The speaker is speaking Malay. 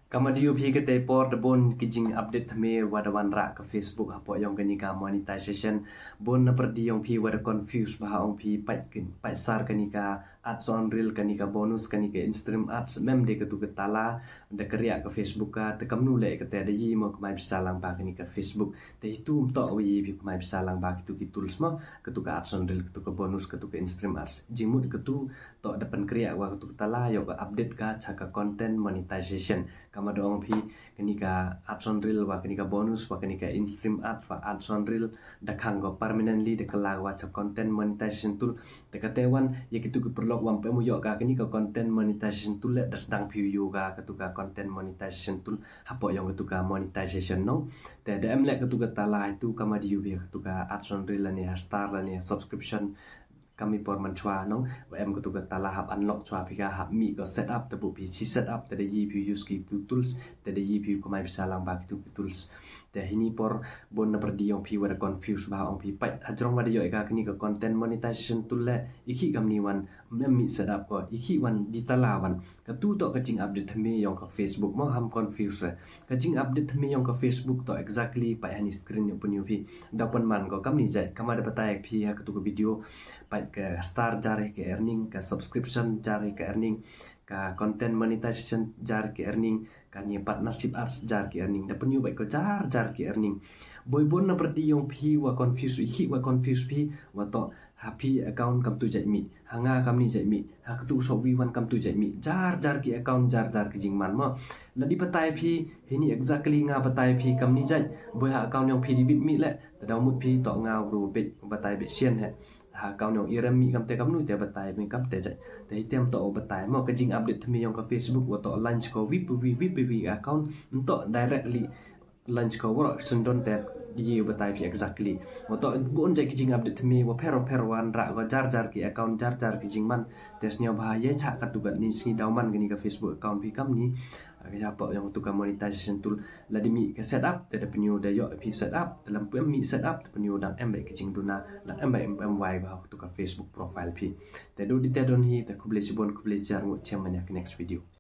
Kamadio pi ke tepor de bon kijing update thame wada wan ra ke Facebook apo yong kani ka monetization bon na perdi yong pi wada confuse bah ong pi pai sar kani ka ads on reel kani ka bonus kani ka Instagram ads mem de ke tu ke tala de kerja ke Facebook ka te kamnu le ke te de yi mo ke mai bisa lang ba kani ka Facebook te itu to wi pi mai bisa lang ba kitu ki tools mo ke tu ka ads on reel ke tu ka bonus ke tu ka Instagram ads jimut ke tu to depan kerja wa ke tu tala yo ka update ka chaka content monetization kama doang pi kenika ads on reel wa kenika bonus wa kenika in-stream ads wa ads on reel dakhang go permanently de kala wa cha content monetization tool de katewan ye kitu ke perlu wam pe muyo ka kenika content monetization tool da sedang view ka ketuka content monetization tool hapo yang ketuka monetization no te de emle ketuka tala itu kama di yu ketuka ads on reel ni star ni subscription kami por man chua no em ko tu ka tala hab unlock chua phika hab mi ko set up tabu pi chi set up te yi pi use ki tools te yi pi ko mai bisa lang ba ki tools te hini por bon na perdi ong pi wada confuse ba ong pi pai ajrong wada yo ka kini ka content monetization tool le iki kam ni wan mem mi set up ko iki wan di tala wan ka tu to ka ching update thami yong ka Facebook mo ham confuse ka ching update thami yong ka Facebook to exactly pai hani screen yo pun yu pi dapan man ko kam ni jai kama da patai pi ha ka tu video pai ke star jare ke earning ke subscription jare ke earning ka content monetization jar ke earning ka ni partnership ads jar ke earning da penyu bai ko jar ke earning boy bon na perdi yong phi wa confuse iki wa confuse phi wa to happy account kam tu jai mi hanga kam ni jai mi ha tu so wi wan kam tu jai mi jar ki account jar ki jing man mo ladi patai phi hini exactly nga patai phi kam ni jai boy ha account yong phi di bit mi le da mut phi to nga ru be patai be sian he ha kau nyong iram mi kam te kam nu te batai mi kam te jai te hitem to batai mo ka jing update thmi yong ka Facebook wa to lunch ko vi account to directly lunch ko woro sundon te yi batai fi exactly wa to bon jai ki jing update thmi wa pero wan ra wa jar ki account jar ki jing man tes nyo ba ye cha ka tu ga ni si dauman gani ka Facebook account fi kam ni ya po yang tu ka monetization tool la di mi ka set up te da penyu da yo pi set up dalam pem mi set up te penyu dang em bai ki jing duna dang em bai wai ba tu ka Facebook profile pi te do di te don hi te kuble sibon kuble jar ngut chem next video